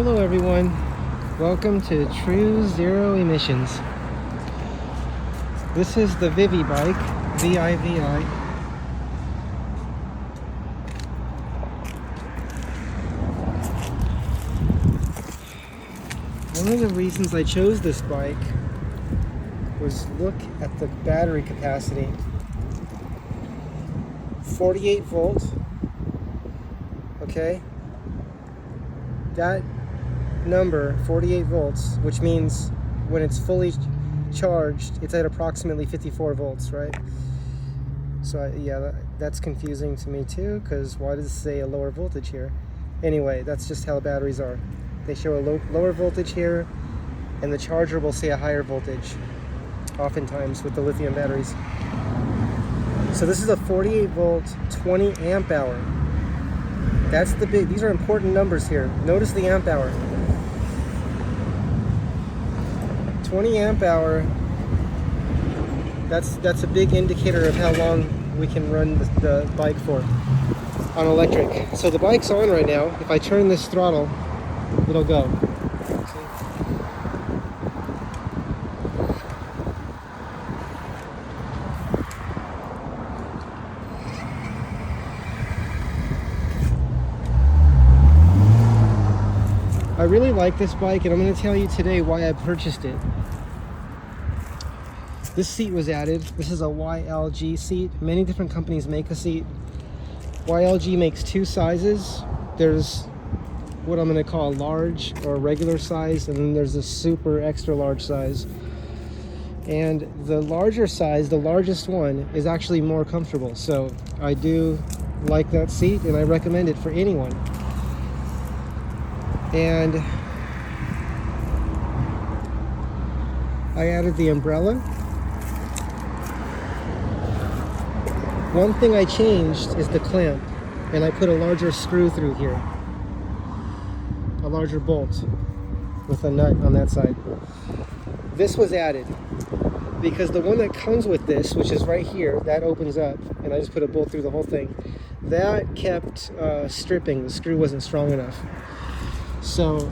Hello everyone, welcome to True Zero Emissions. This is the Vivi bike, V-I-V-I. One of the reasons I chose this bike was look at the battery capacity. 48 volts, okay? That number, 48 volts, which means when it's fully charged, it's at approximately 54 volts, right? So that's confusing to me too, because why does it say a lower voltage here? Anyway, that's just how batteries are. They show a lower voltage here, and the charger will say a higher voltage, oftentimes with the lithium batteries. So this is a 48 volt, 20 amp hour. That's the big, these are important numbers here. Notice the amp hour. 20 amp hour, that's a big indicator of how long we can run the bike for on electric. So the bike's on right now. If I turn this throttle, it'll go. See? I really like this bike, and I'm going to tell you today why I purchased it. This seat was added. This is a YLG seat. Many different companies make a seat. YLG makes two sizes. There's what I'm going to call a large or regular size, and then there's a super extra large size. And the larger size, the largest one, is actually more comfortable. So I do like that seat, and I recommend it for anyone. And I added the umbrella. One thing I changed is the clamp, and I put a larger screw through here, a larger bolt with a nut on that side. This was added because the one that comes with this, which is right here, that opens up, and I just put a bolt through the whole thing. That kept stripping. The screw wasn't strong enough. So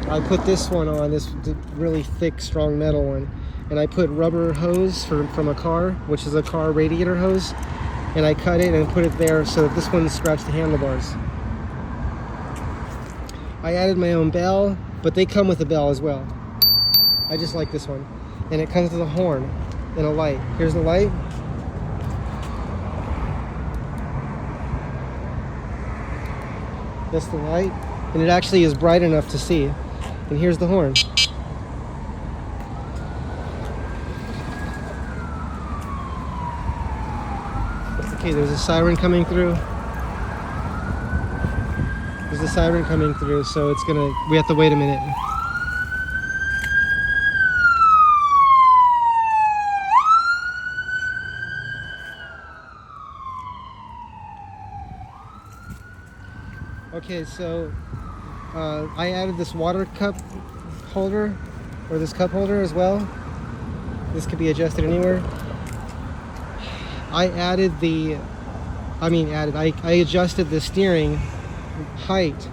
I put this one on, this really thick, strong metal one, and I put rubber hose from a car, which is a car radiator hose, and I cut it and put it there so that this one scratched the handlebars. I added my own bell, but they come with a bell as well. I just like this one. And it comes with a horn and a light. Here's the light. That's the light. And it actually is bright enough to see. And here's the horn. Okay, there's a siren coming through. There's a siren coming through, so we have to wait a minute. Okay, so I added this water cup holder, or this cup holder as well. This could be adjusted anywhere. I adjusted the steering height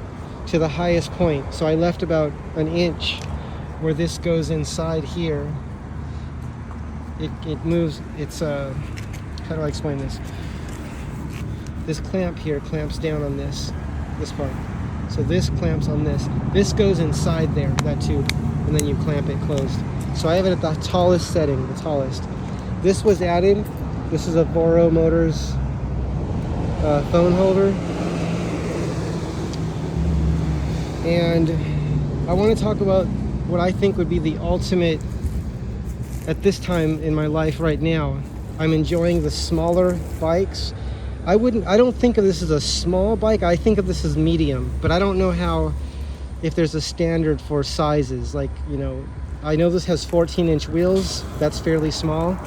to the highest point. So I left about an inch where this goes inside here. It moves, how do I explain this? This clamp here clamps down on this part. So this clamps on this. This goes inside there, that tube, and then you clamp it closed. So I have it at the tallest setting, the tallest. This was added. This is a Voro Motors phone holder. And I want to talk about what I think would be the ultimate, at this time in my life right now. I'm enjoying the smaller bikes. I don't think of this as a small bike. I think of this as medium, but I don't know if there's a standard for sizes. Like, I know this has 14-inch wheels. That's fairly small.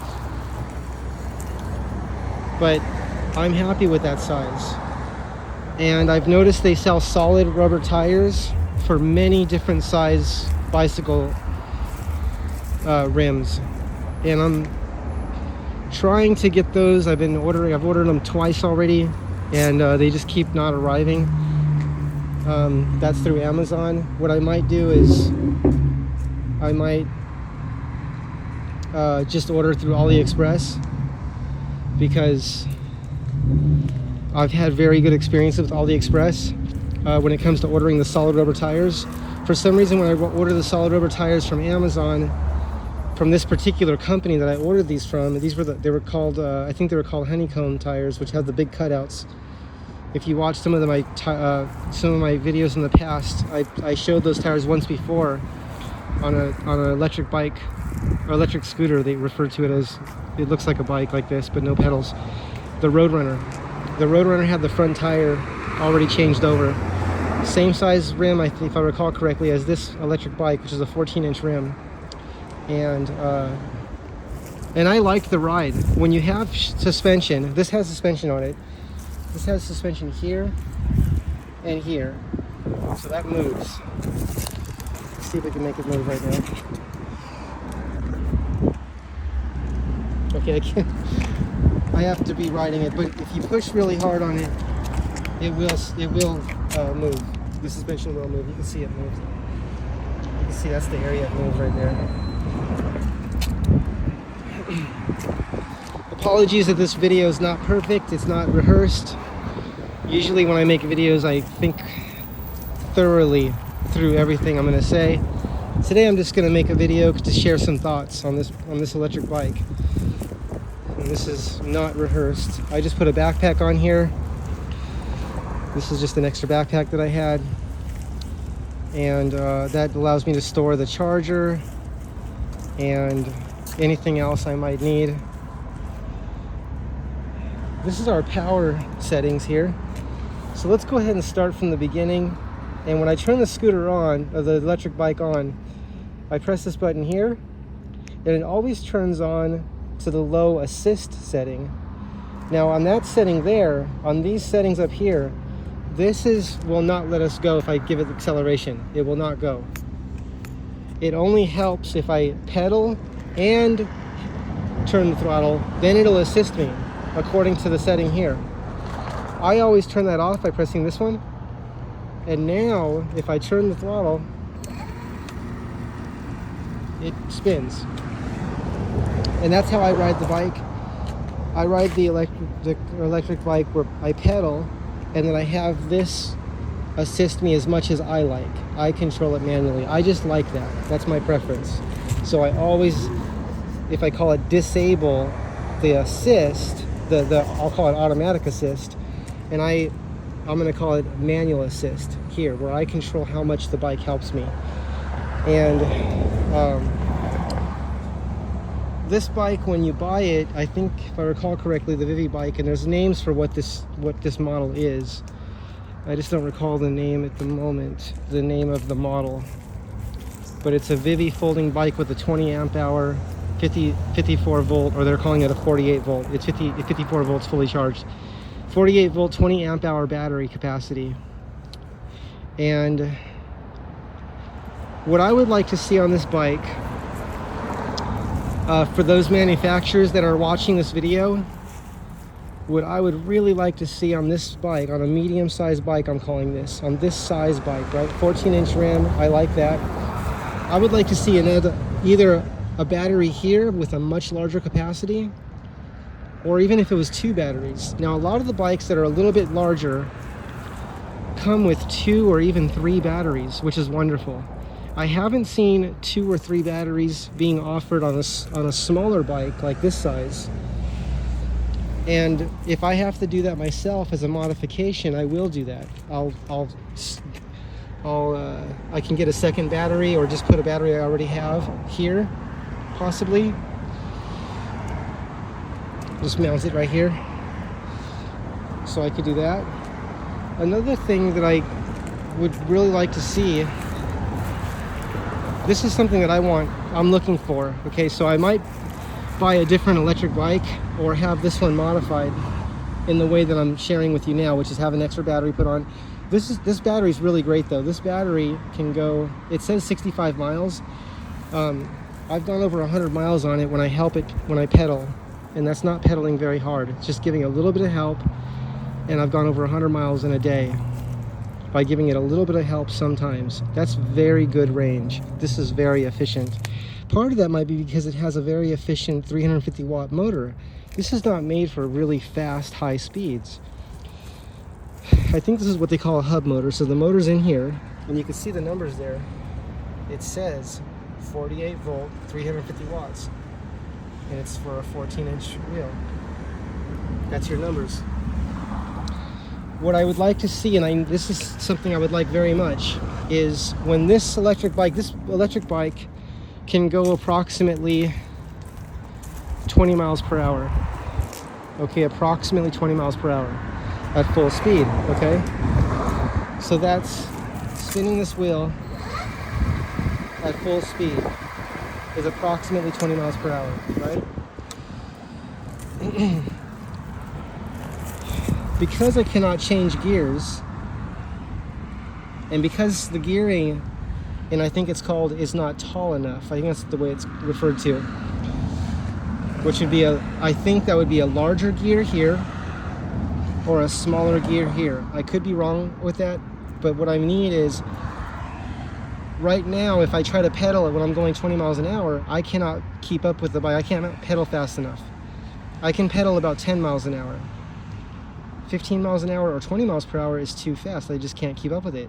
But I'm happy with that size. And I've noticed they sell solid rubber tires for many different size bicycle rims. And I'm trying to get those. I've ordered them twice already, and they just keep not arriving. That's through Amazon. What I might do is I might just order through AliExpress, because I've had very good experiences with AliExpress when it comes to ordering the solid rubber tires. For some reason, when I order the solid rubber tires from Amazon, from this particular company that I ordered these from, they were called I think they were called honeycomb tires, which have the big cutouts. If you watch some of my videos in the past, I showed those tires once before on an electric bike or electric scooter. They refer to it as, it looks like a bike like this but no pedals. The Roadrunner. The Roadrunner had the front tire already changed over. Same size rim, if I recall correctly, as this electric bike, which is a 14-inch rim. And I like the ride. When you have suspension, this has suspension on it. This has suspension here and here, so that moves. Let's see if we can make it move right now. Okay, I can't. I have to be riding it, but if you push really hard on it, it will move. The suspension will move. You can see it moves. You can see that's the area it moves right there. Apologies that this video is not perfect, it's not rehearsed. Usually when I make videos, I think thoroughly through everything I'm going to say. Today I'm just going to make a video to share some thoughts on this electric bike. And this is not rehearsed. I just put a backpack on here. This is just an extra backpack that I had. And that allows me to store the charger and anything else I might need. This is our power settings here. So let's go ahead and start from the beginning. And when I turn the scooter on, or the electric bike on, I press this button here, and it always turns on to the low assist setting. Now on that setting there, on these settings up here, will not let us go if I give it acceleration. It will not go. It only helps if I pedal and turn the throttle, then it'll assist me according to the setting here. I always turn that off by pressing this one, and now if I turn the throttle, it spins. And that's how I ride the bike. I ride the electric bike where I pedal, and then I have this assist me as much as I like. I control it manually. I just like that. That's my preference. So I always, if I call it disable the assist, I'll call it automatic assist, and I'm going to call it manual assist here, where I control how much the bike helps me. And this bike, when you buy it, I think if I recall correctly, the Vivi bike, and there's names for what this model is. I just don't recall the name at the moment, the name of the model. But it's a Vivi folding bike with a 20 amp hour 54 volt, or they're calling it a 48 volt. It's 54 volts fully charged. 48 volt, 20 amp hour battery capacity. And what I would like to see on this bike, for those manufacturers that are watching this video, what I would really like to see on this bike, on a medium-sized bike, I'm calling this, on this size bike, right? 14-inch rim, I like that. I would like to see either a battery here with a much larger capacity, or even if it was 2 batteries. Now, a lot of the bikes that are a little bit larger come with 2 or even 3 batteries, which is wonderful. I haven't seen 2 or 3 batteries being offered on a smaller bike like this size. And if I have to do that myself as a modification, I will do that. I can get a second battery, or just put a battery I already have here, possibly. Just mount it right here. So I could do that. Another thing that I would really like to see, this is something that I'm looking for. Okay, so I might buy a different electric bike, or have this one modified in the way that I'm sharing with you now, which is have an extra battery put on. This battery is really great though. This battery can go, it says 65 miles. I've gone over 100 miles on it when I pedal, and that's not pedaling very hard. It's just giving a little bit of help, and I've gone over 100 miles in a day by giving it a little bit of help sometimes. That's very good range. This is very efficient. Part of that might be because it has a very efficient 350 watt motor. This is not made for really fast, high speeds. I think this is what they call a hub motor. So the motor's in here, and you can see the numbers there. It says 48 volt, 350 watts, and it's for a 14-inch wheel. That's your numbers. What I would like to see, and this is something I would like very much, is when this electric bike can go approximately 20 miles per hour. Okay, approximately 20 miles per hour at full speed, okay? So that's spinning this wheel at full speed is approximately 20 miles per hour, right? Because I cannot change gears, and because the gearing, and I think it's called, is not tall enough, I think that's the way it's referred to, which would be I think that would be a larger gear here or a smaller gear here. I could be wrong with that, but what I need is, right now, if I try to pedal it when I'm going 20 miles an hour, I cannot keep up with the bike. I can't pedal fast enough. I can pedal about 10 miles an hour. 15 miles an hour or 20 miles per hour is too fast. I just can't keep up with it.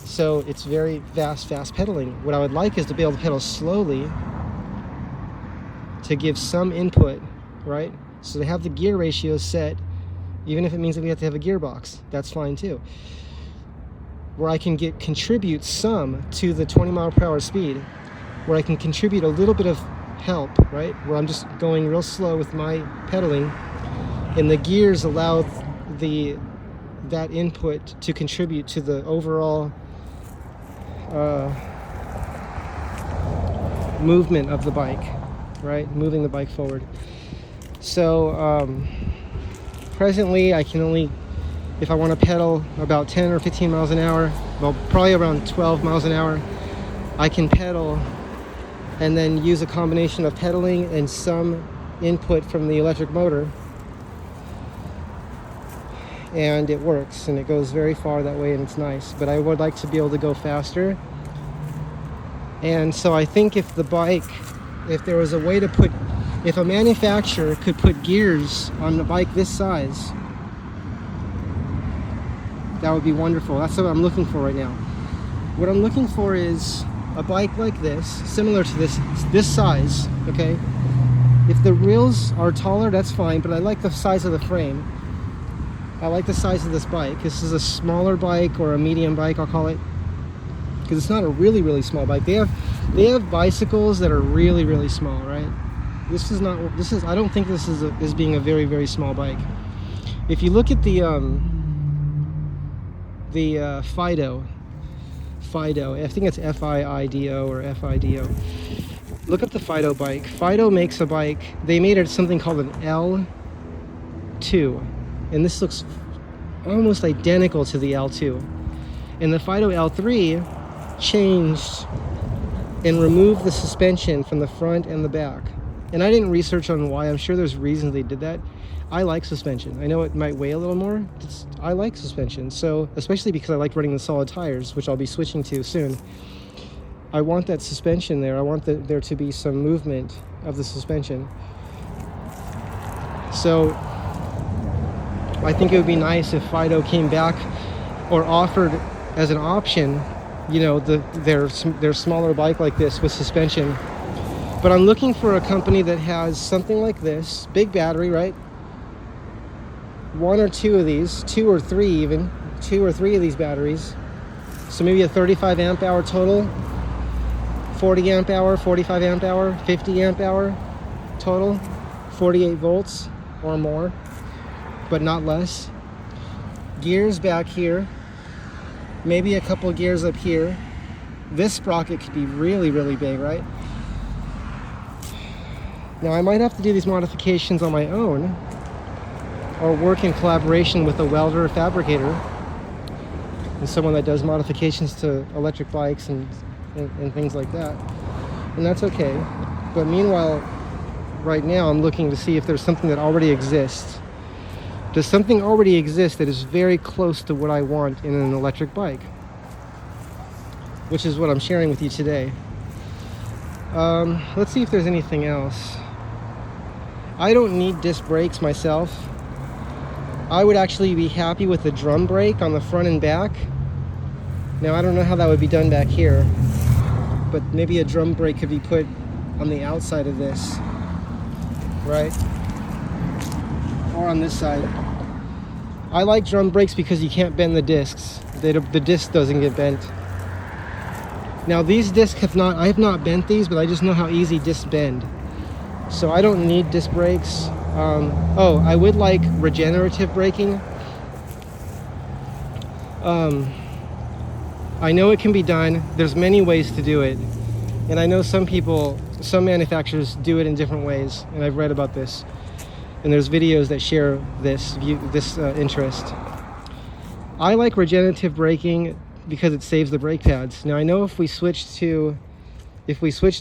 So it's very fast pedaling. What I would like is to be able to pedal slowly to give some input, right? So to have the gear ratio set, even if it means that we have to have a gearbox, that's fine too. Where I can contribute some to the 20 mile per hour speed, where I can contribute a little bit of help, right? Where I'm just going real slow with my pedaling, and the gears allow that input to contribute to the overall movement of the bike, right? Moving the bike forward. So presently I can only, if I want to pedal about 10 or 15 miles an hour, well, probably around 12 miles an hour, I can pedal and then use a combination of pedaling and some input from the electric motor, and it works, and it goes very far that way, and it's nice. But I would like to be able to go faster, and so I think if there was a way to put, if a manufacturer could put gears on the bike this size, that would be wonderful. That's what I'm looking for right now. What I'm looking for is a bike like this, similar to this size, okay? If the wheels are taller, that's fine, but I like the size of the frame. I like the size of this bike. This is a smaller bike, or a medium bike, I'll call it, because it's not a really, really small bike. They have bicycles that are really, really small, right? I don't think this is being a very, very small bike. If you look at the Fido, I think it's F-I-I-D-O or F-I-D-O. Look up the Fido bike. Fido makes a bike, they made it something called an L2, and this looks almost identical to the L2. And the Fido L3 changed and removed the suspension from the front and the back. And I didn't research on why. I'm sure there's reasons they did that. I like suspension. I know it might weigh a little more. I like suspension. So, especially because I like running the solid tires, which I'll be switching to soon. I want that suspension there. I want there to be some movement of the suspension. So, I think it would be nice if Fido came back or offered as an option, you know, their smaller bike like this with suspension. But I'm looking for a company that has something like this, big battery, right? One or two of these, two or three of these batteries. So maybe a 35 amp hour total, 40 amp hour, 45 amp hour, 50 amp hour total, 48 volts or more, but not less. Gears back here, maybe a couple gears up here. This sprocket could be really, really big, right? Now I might have to do these modifications on my own, or work in collaboration with a welder or fabricator, and someone that does modifications to electric bikes and things like that. And that's okay. But meanwhile, right now I'm looking to see if there's something that already exists Does something already exist that is very close to what I want in an electric bike? Which is what I'm sharing with you today. Let's see if there's anything else. I don't need disc brakes myself. I would actually be happy with a drum brake on the front and back. Now, I don't know how that would be done back here, but maybe a drum brake could be put on the outside of this, right? Or on this side. I like drum brakes because you can't bend the discs. The disc doesn't get bent. Now these discs I have not bent these, but I just know how easy discs bend. So I don't need disc brakes. Oh, I would like regenerative braking. I know it can be done. There's many ways to do it. And I know some manufacturers do it in different ways. And I've read about this. And there's videos that share this interest. I like regenerative braking because it saves the brake pads. Now I know if we switched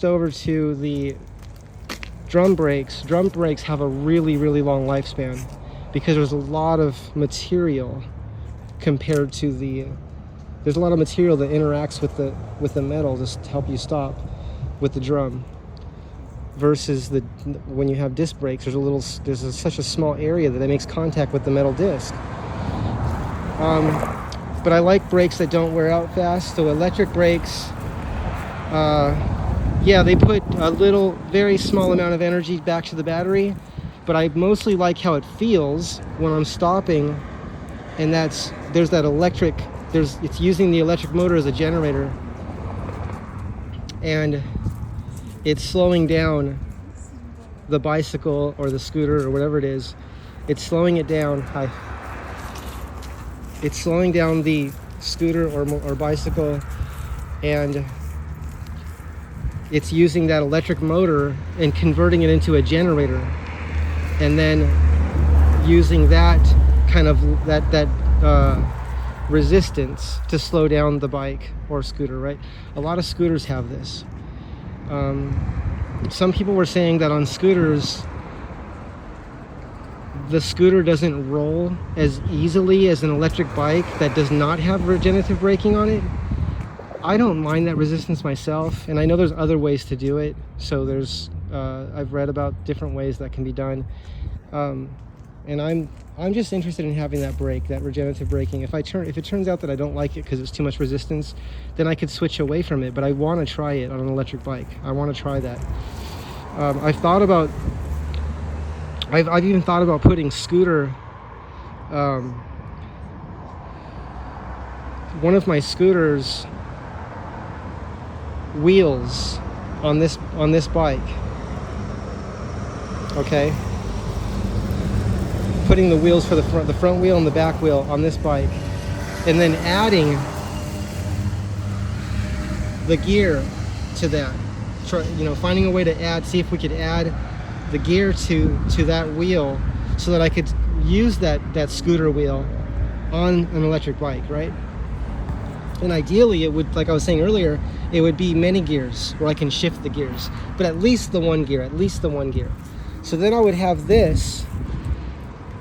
over to the drum brakes have a really, really long lifespan because there's a lot of material compared to there's a lot of material that interacts with the metal just to help you stop with the drum. Versus when you have disc brakes, there's such a small area that it makes contact with the metal disc. But I like brakes that don't wear out fast. So electric brakes, yeah, they put a very small amount of energy back to the battery, but I mostly like how it feels when I'm stopping, and it's using the electric motor as a generator, and it's slowing down the bicycle or the scooter or whatever it is. It's slowing it down. It's slowing down the scooter or bicycle, and it's using that electric motor and converting it into a generator, and then using that kind of resistance to slow down the bike or scooter, right? A lot of scooters have this. Some people were saying that on scooters, the scooter doesn't roll as easily as an electric bike that does not have regenerative braking on it. I don't mind that resistance myself, and I know there's other ways to do it. So I've read about different ways that can be done, and I'm just interested in having that brake, that regenerative braking. If it turns out that I don't like it because it's too much resistance, then I could switch away from it. But I want to try it on an electric bike. I want to try that. I've even thought about putting one of my scooters wheels on this bike. Okay, putting the wheels for the front wheel and the back wheel on this bike, and then adding the gear to that. Finding a way to see if we could add the gear to that wheel so that I could use that scooter wheel on an electric bike, right? And ideally it would, like I was saying earlier, it would be many gears where I can shift the gears, but at least the one gear. So then I would have this,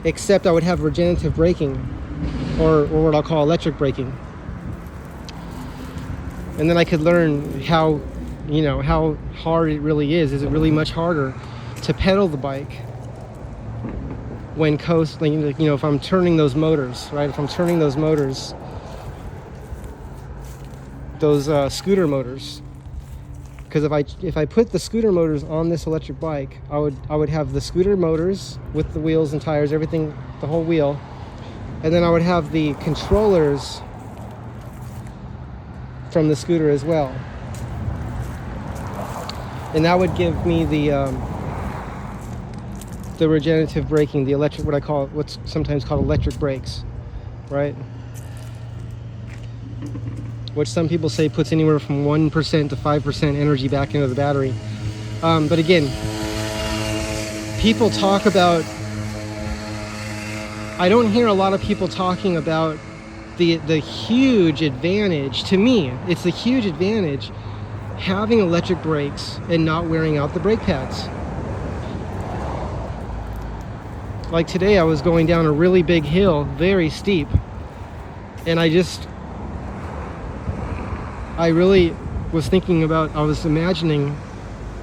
except I would have regenerative braking, or what I'll call electric braking. And then I could learn how hard it really is. Is it really much harder to pedal the bike when if I'm turning those motors, right? If I'm turning those motors, those scooter motors, because if I put the scooter motors on this electric bike, I would have the scooter motors with the wheels and tires, everything, the whole wheel, and then I would have the controllers from the scooter as well, and that would give me the regenerative braking, the electric, what's sometimes called electric brakes, right? Which some people say puts anywhere from 1% to 5% energy back into the battery. But again, people talk about, I don't hear a lot of people talking about the huge advantage. To me, it's a huge advantage having electric brakes and not wearing out the brake pads. like today I was going down a really big hill, very steep, and I really was thinking about, I was imagining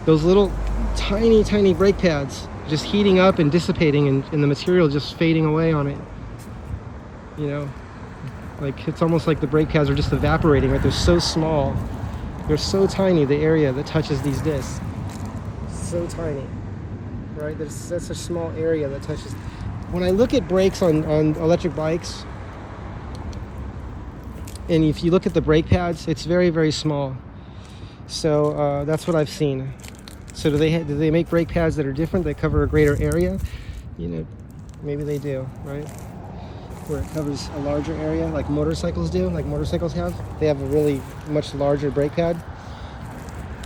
those little tiny brake pads just heating up and dissipating, and the material just fading away on it. You know, like it's almost like the brake pads are just evaporating, right? They're so small, they're so tiny, the area that touches these discs, so tiny, right? That's a small area that touches. When I look at brakes on electric bikes, and if you look at the brake pads, it's very small. So that's what I've seen. So do they make brake pads that are different, that cover a greater area? You know, maybe they do, right? Where it covers a larger area, like motorcycles do, like motorcycles have. They have a really much larger brake pad.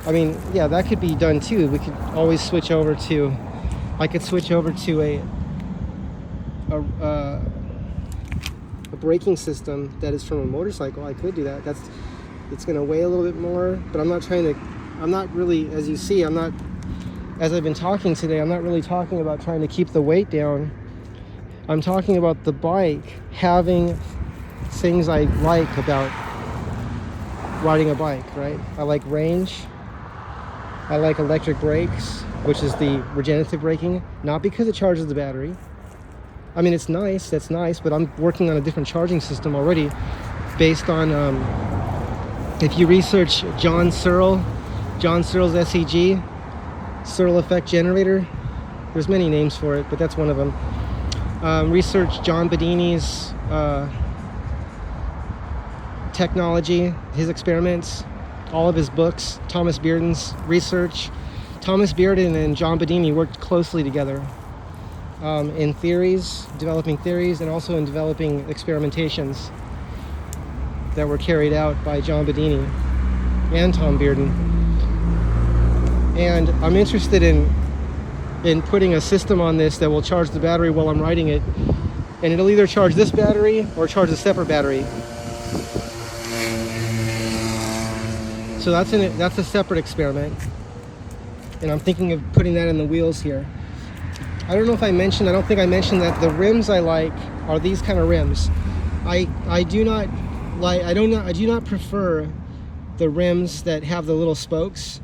I mean, yeah, that could be done too. We could always switch over to, I could switch over to a braking system that is from a motorcycle. I could do that. It's going to weigh a little bit more, but I'm not really, as you see, as I've been talking today, I'm not really talking about trying to keep the weight down. I'm talking about the bike having things I like about riding a bike, right? I like range. I like electric brakes, which is the regenerative braking, not because it charges the battery. I mean, it's nice, that's nice, but I'm working on a different charging system already based on, if you research John Searle's SEG, Searle effect generator, there's many names for it, but that's one of them. Research John Bedini's technology, his experiments, all of his books, Thomas Bearden's research. Thomas Bearden and John Bedini worked closely together in developing theories, and also in developing experimentations that were carried out by John Bedini and Tom Bearden. And I'm interested in putting a system on this that will charge the battery while I'm riding it, and it'll either charge this battery or charge a separate battery. So that's a separate experiment, and I'm thinking of putting that in the wheels here. I don't think I mentioned that the rims I like are these kind of rims. I do not prefer the rims that have the little spokes,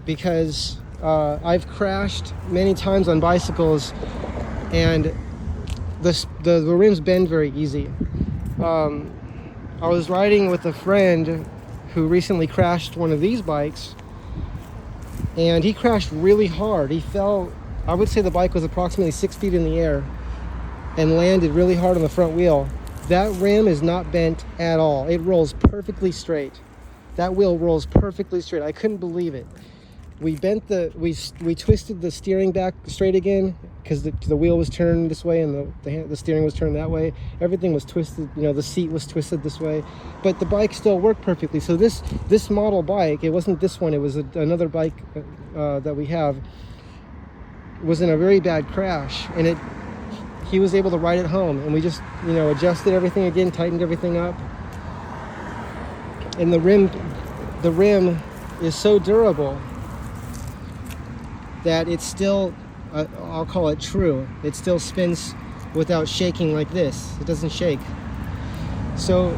because I've crashed many times on bicycles, and the rims bend very easy. I was riding with a friend who recently crashed one of these bikes, and he crashed really hard. He fell, I would say the bike was approximately 6 feet in the air, and landed really hard on the front wheel. That rim is not bent at all. It rolls perfectly straight. That wheel rolls perfectly straight. I couldn't believe it. We twisted the steering back straight again, because the wheel was turned this way and the steering was turned that way. Everything was twisted, you know, the seat was twisted this way, but the bike still worked perfectly. So this model bike, it wasn't this one, it was another bike that we have, was in a very bad crash, and he was able to ride it home, and we just, you know, adjusted everything again, tightened everything up, and the rim is so durable that it's still, I'll call it true. It still spins without shaking like this. It doesn't shake. So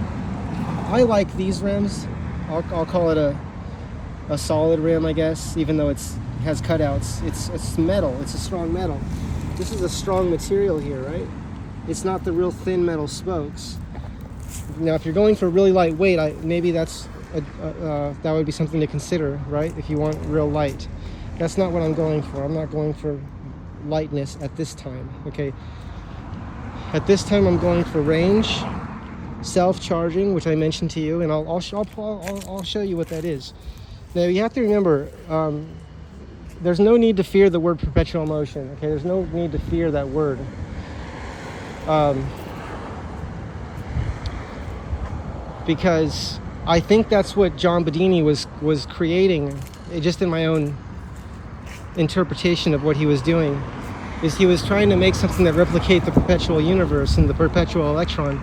I like these rims. I'll call it a solid rim, I guess, even though it has cutouts. It's metal. It's a strong metal. This is a strong material here, right? It's not the real thin metal spokes. Now, if you're going for really lightweight, maybe that would be something to consider, right? If you want real light. That's not what I'm going for. I'm not going for lightness at this time, okay? At this time, I'm going for range, self-charging, which I mentioned to you, and I'll show you what that is. Now, you have to remember, there's no need to fear the word perpetual motion, okay? There's no need to fear that word. Because I think that's what John Bedini was creating, just in my own interpretation of what he was doing, is he was trying to make something that replicate the perpetual universe and the perpetual electron,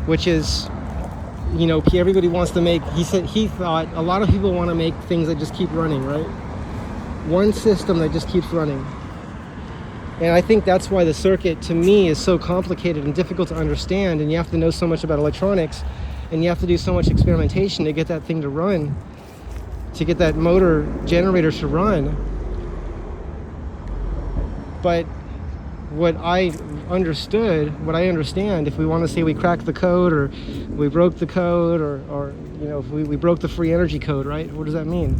which is, you know, everybody wants to make, he thought a lot of people want to make things that just keep running, right? One system that just keeps running. And I think that's why the circuit, to me, is so complicated and difficult to understand, and you have to know so much about electronics, and you have to do so much experimentation to get that thing to run, to get that motor generator to run. But what I understand, if we want to say we cracked the code, or we broke the code, or you know, if we broke the free energy code, right? What does that mean,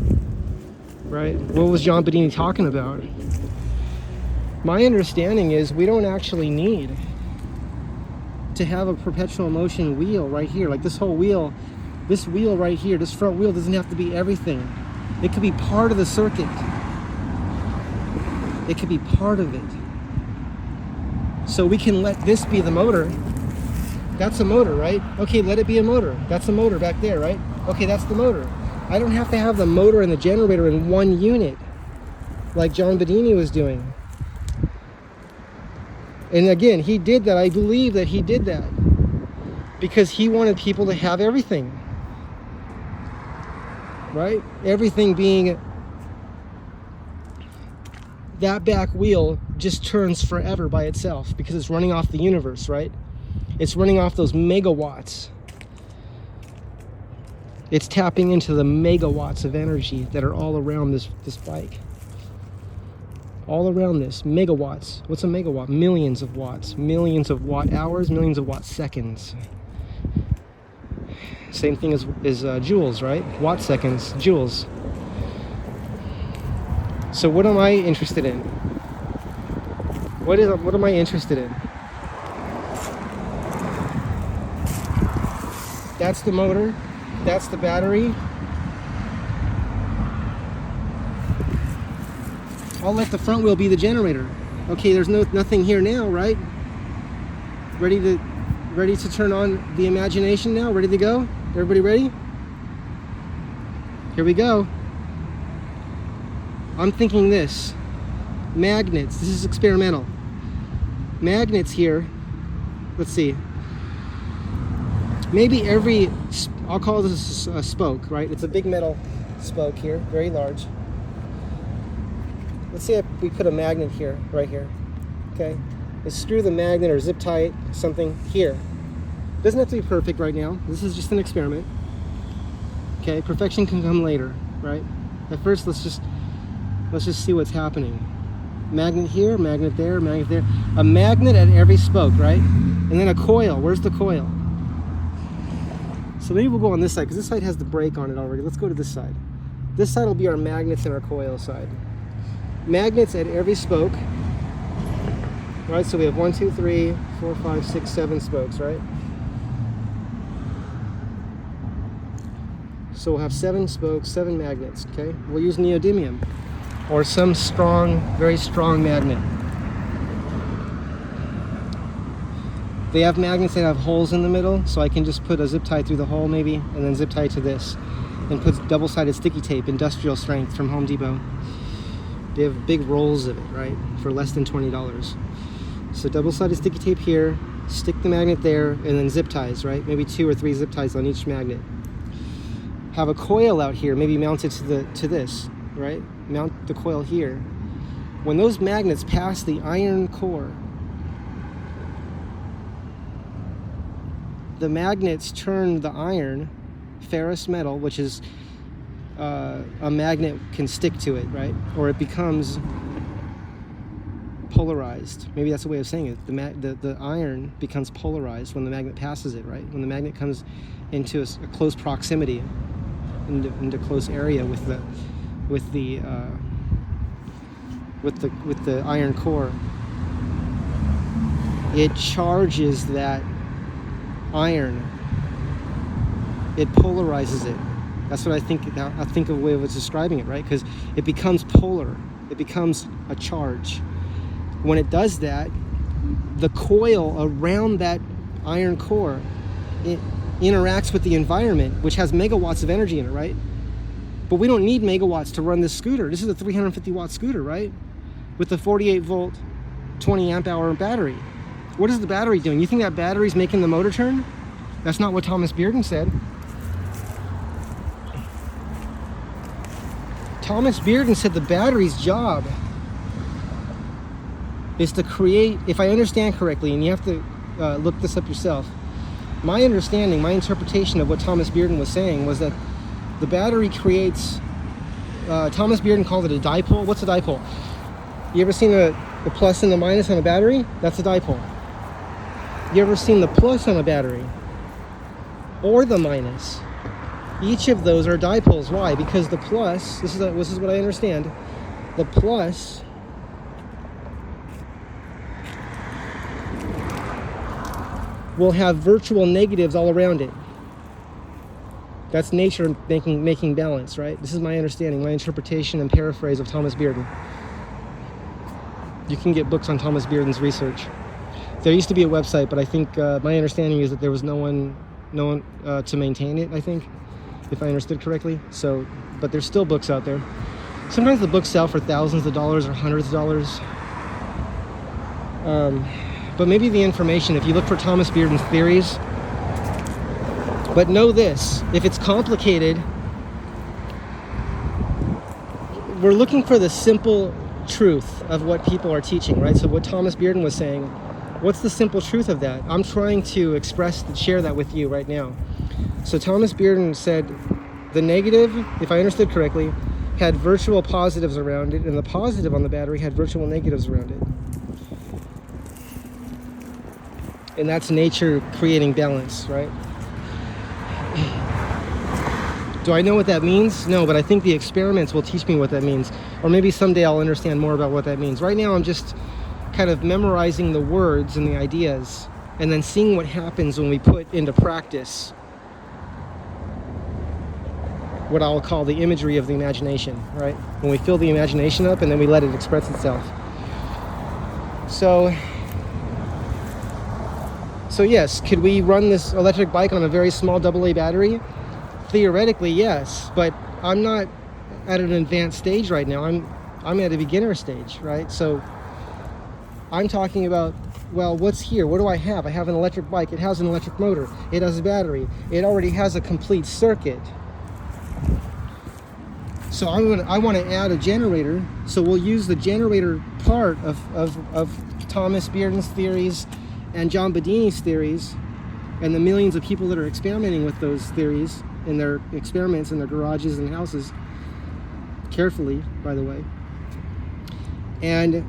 right? What was John Bedini talking about? My understanding is we don't actually need to have a perpetual motion wheel right here. Like this whole wheel, this wheel right here, this front wheel doesn't have to be everything. It could be part of the circuit. It could be part of it. So we can let this be the motor. That's a motor, right? Okay, let it be a motor. That's a motor back there, right? Okay, that's the motor. I don't have to have the motor and the generator in one unit like John Bedini was doing. And again, he did that. I believe that he did that because he wanted people to have everything, right? Everything being that back wheel just turns forever by itself because it's running off the universe, right? It's running off those megawatts. It's tapping into the megawatts of energy that are all around this bike. All around this, megawatts. What's a megawatt? Millions of watts, millions of watt hours, millions of watt seconds. Same thing as joules, right? Watt seconds, joules. So what am I interested in? What am I interested in? That's the motor. That's the battery. I'll let the front wheel be the generator. Okay, there's nothing here now, right? Ready to turn on the imagination now? Ready to go? Everybody ready? Here we go. I'm thinking this. Magnets. This is experimental. Magnets here. Let's see. Maybe I'll call this a spoke, right? It's a big metal spoke here, very large. Let's say we put a magnet here, right here, okay? Let's screw the magnet or zip tie it, something here. Doesn't have to be perfect right now. This is just an experiment. Okay, perfection can come later, right? At first, let's just see what's happening. Magnet here, magnet there, magnet there. A magnet at every spoke, right? And then a coil. Where's the coil? So maybe we'll go on this side, because this side has the brake on it already. Let's go to this side. This side will be our magnets and our coil side. Magnets at every spoke, right? So we have 1, 2, 3, 4, 5, 6, 7 spokes, right? So we'll have 7 spokes, 7 magnets, okay? We'll use neodymium or some strong, very strong magnet. They have magnets that have holes in the middle, so I can just put a zip tie through the hole maybe, and then zip tie to this, and put double-sided sticky tape, industrial strength from Home Depot. They have big rolls of it, right, for less than $20. So double-sided sticky tape here, stick the magnet there, and then zip ties, right? Maybe 2 or 3 zip ties on each magnet. Have a coil out here, maybe mounted to this, right? Mount the coil here. When those magnets pass the iron core, the magnets turn the iron, ferrous metal, which is a magnet can stick to it, right? Or it becomes polarized. Maybe that's a way of saying it. The iron becomes polarized when the magnet passes it, right? When the magnet comes into a close proximity, into close area with the iron core, it charges that iron. It polarizes it. That's what I think of a way of describing it, right? Because it becomes polar. It becomes a charge. When it does that, the coil around that iron core, it interacts with the environment, which has megawatts of energy in it, right? But we don't need megawatts to run this scooter. This is a 350 watt scooter, right? With the 48 volt, 20 amp hour battery. What is the battery doing? You think that battery's making the motor turn? That's not what Thomas Bearden said. Thomas Bearden said the battery's job is to create, if I understand correctly, and you have to look this up yourself, my understanding, my interpretation of what Thomas Bearden was saying was that the battery creates, Thomas Bearden called it a dipole. What's a dipole? You ever seen the plus and the minus on a battery? That's a dipole. You ever seen the plus on a battery? Or the minus? Each of those are dipoles. Why? Because the plus, this is what I understand, the plus will have virtual negatives all around it. That's nature making balance, right? This is my understanding, my interpretation and paraphrase of Thomas Bearden. You can get books on Thomas Bearden's research. There used to be a website, but I think my understanding is that there was no one to maintain it, I think, if I understood correctly. So, but there's still books out there. Sometimes the books sell for thousands of dollars or hundreds of dollars. But maybe the information, if you look for Thomas Bearden's theories, but know this, if it's complicated, we're looking for the simple truth of what people are teaching, right? So what Thomas Bearden was saying, what's the simple truth of that? I'm trying to share that with you right now. So Thomas Bearden said the negative, if I understood correctly, had virtual positives around it, and the positive on the battery had virtual negatives around it. And that's nature creating balance, right? Do I know what that means? No, but I think the experiments will teach me what that means. Or maybe someday I'll understand more about what that means. Right now I'm just kind of memorizing the words and the ideas, and then seeing what happens when we put into practice what I'll call the imagery of the imagination, right? When we fill the imagination up and then we let it express itself. So yes, could we run this electric bike on a very small AA battery? Theoretically, yes, but I'm not at an advanced stage right now. I'm at a beginner stage, right? So I'm talking about, well, what's here? What do I have? I have an electric bike. It has an electric motor. It has a battery. It already has a complete circuit. So I want to add a generator. So we'll use the generator part of Thomas Bearden's theories and John Bedini's theories, and the millions of people that are experimenting with those theories in their experiments in their garages and houses, carefully, by the way. And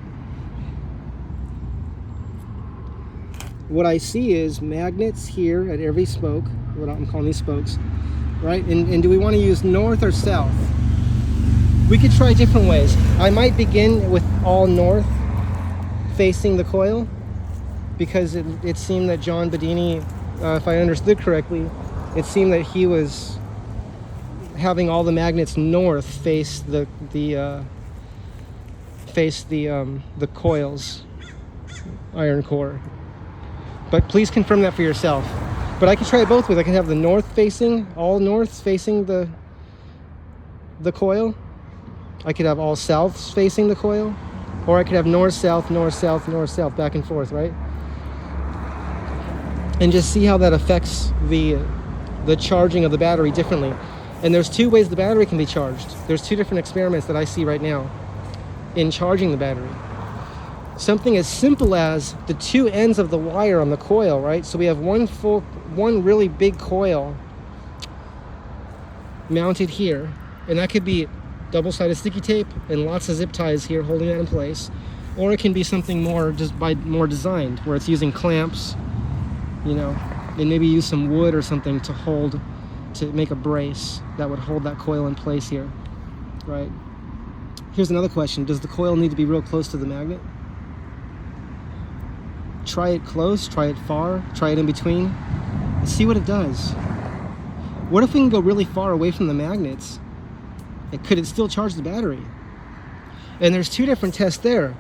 what I see is magnets here at every spoke, what I'm calling these spokes, right? And do we want to use north or south? We could try different ways. I might begin with all north facing the coil, because it seemed that John Bedini, if I understood correctly, it seemed that he was having all the magnets north face the coil's iron core. But please confirm that for yourself. But I could try it both ways. I could have the north facing, all norths facing the coil. I could have all souths facing the coil, or I could have north, south, north, south, north, south, back and forth, right? And just see how that affects the charging of the battery differently. And there's two ways the battery can be charged. There's two different experiments that I see right now in charging the battery. Something as simple as the two ends of the wire on the coil, right? So we have one really big coil mounted here, and that could be double-sided sticky tape and lots of zip ties here holding that in place, or it can be something more designed, where it's using clamps, you know, and maybe use some wood or something to make a brace that would hold that coil in place here, right? Here's another question. Does the coil need to be real close to the magnet? Try it close, try it far, try it in between, and see what it does. What if we can go really far away from the magnets? Could it still charge the battery? And there's two different tests there.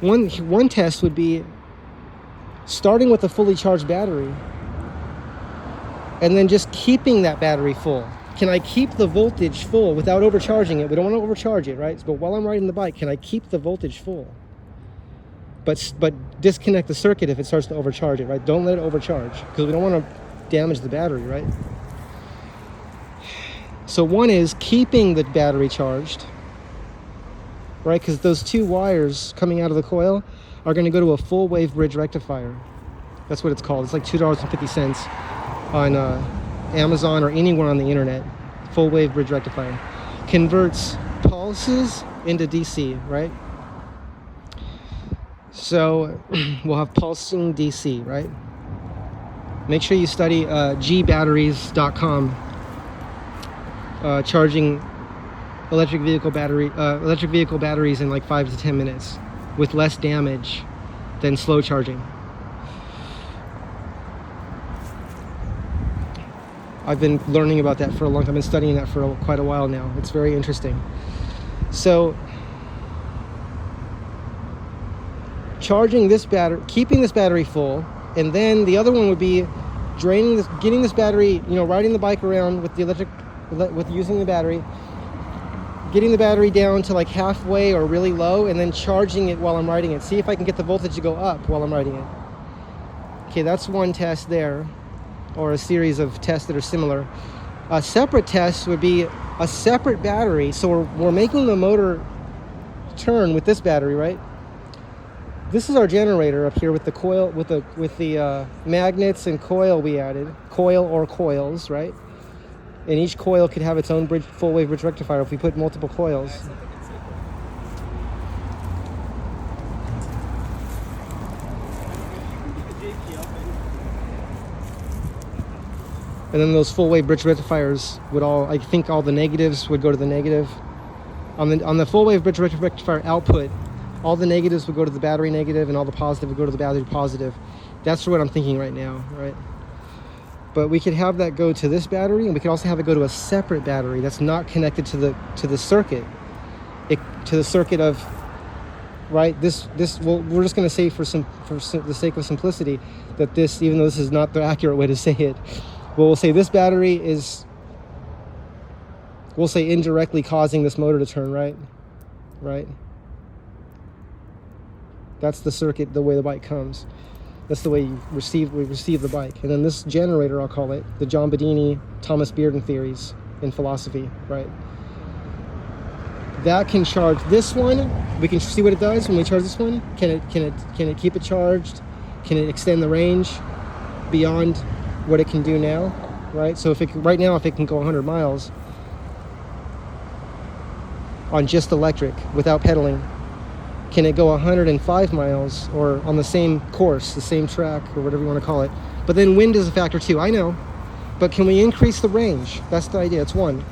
One test would be starting with a fully charged battery and then just keeping that battery full. Can I keep the voltage full without overcharging it? We don't want to overcharge it, right? But while I'm riding the bike, can I keep the voltage full? But disconnect the circuit if it starts to overcharge it, right? Don't let it overcharge, because we don't want to damage the battery, right? So one is keeping the battery charged, right? Because those two wires coming out of the coil, are going to go to a full wave bridge rectifier. That's what it's called. It's like $2.50 on Amazon or anywhere on the internet. Full wave bridge rectifier. Converts pulses into DC, right? So we'll have pulsing DC, right? Make sure you study gbatteries.com, charging electric vehicle batteries in like 5 to 10 minutes with less damage than slow charging. I've been learning about that for a long time. I've been studying that for quite a while now. It's very interesting. So charging this battery, keeping this battery full, and then the other one would be draining this, getting this battery, riding the bike around with using the battery, getting the battery down to like halfway or really low, and then charging it while I'm riding it. See if I can get the voltage to go up while I'm riding it. Okay, that's one test there, or a series of tests that are similar. A separate test would be a separate battery. So we're making the motor turn with this battery, right? This is our generator up here with the coil, with the magnets and coil we added, coil or coils, right? And each coil could have its own full wave bridge rectifier if we put multiple coils. And then those full wave bridge rectifiers would I think all the negatives would go to the negative. On the full wave bridge rectifier output, all the negatives would go to the battery negative and all the positive would go to the battery positive. That's what I'm thinking right now, right? But we could have that go to this battery, and we could also have it go to a separate battery that's not connected to the circuit. To the circuit of, right? Well, we're just going to say for the sake of simplicity that this, even though this is not the accurate way to say it, we'll say this battery is, we'll say indirectly causing this motor to turn, right? Right? That's the circuit, the way the bike comes. That's the way we receive the bike. And then this generator, I'll call it, the John Bedini, Thomas Bearden theories in philosophy, right? That can charge this one. We can see what it does when we charge this one. Can it keep it charged? Can it extend the range beyond what it can do now, right? So right now, if it can go 100 miles on just electric without pedaling, can it go 105 miles or on the same course, the same track, or whatever you want to call it? But then wind is a factor too, I know. But can we increase the range? That's the idea. It's one,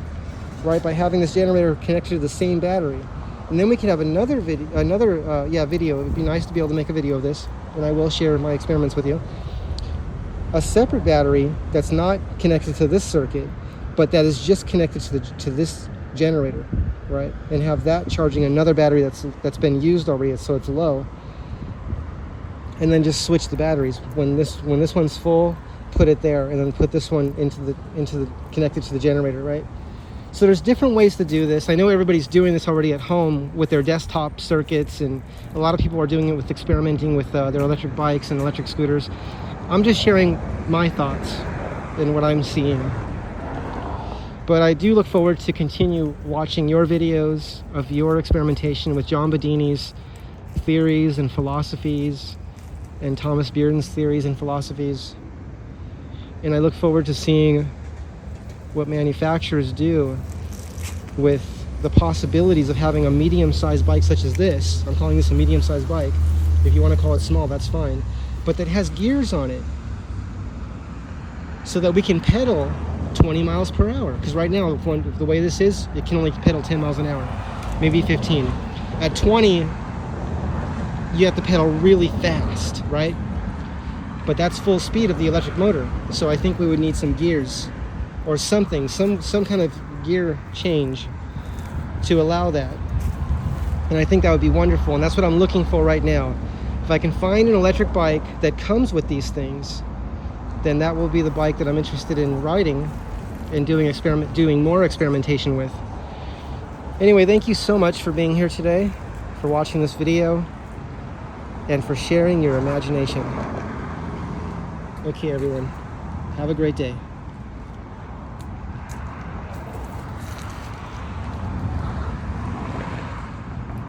right? By having this generator connected to the same battery. And then we can have another video. It would be nice to be able to make a video of this, and I will share my experiments with you. A separate battery that's not connected to this circuit, but that is just connected to this generator, right? And have that charging another battery that's been used already, so it's low. And then just switch the batteries. When this one's full, put it there, and then put this one into the connected to the generator, right? So there's different ways to do this. I know everybody's doing this already at home with their desktop circuits, and a lot of people are doing it with experimenting with their electric bikes and electric scooters. I'm just sharing my thoughts and what I'm seeing. But I do look forward to continue watching your videos of your experimentation with John Bedini's theories and philosophies and Thomas Bearden's theories and philosophies. And I look forward to seeing what manufacturers do with the possibilities of having a medium-sized bike such as this. I'm calling this a medium-sized bike. If you want to call it small, that's fine. But that has gears on it so that we can pedal 20 miles per hour. Because right now, the way this is, it can only pedal 10 miles an hour, maybe 15. At 20, you have to pedal really fast, right? But that's full speed of the electric motor. So I think we would need some gears or something, some kind of gear change to allow that. And I think that would be wonderful. And that's what I'm looking for right now. If I can find an electric bike that comes with these things, then that will be the bike that I'm interested in riding and doing more experimentation with. Anyway, thank you so much for being here today, for watching this video, and for sharing your imagination. Okay, everyone, have a great day.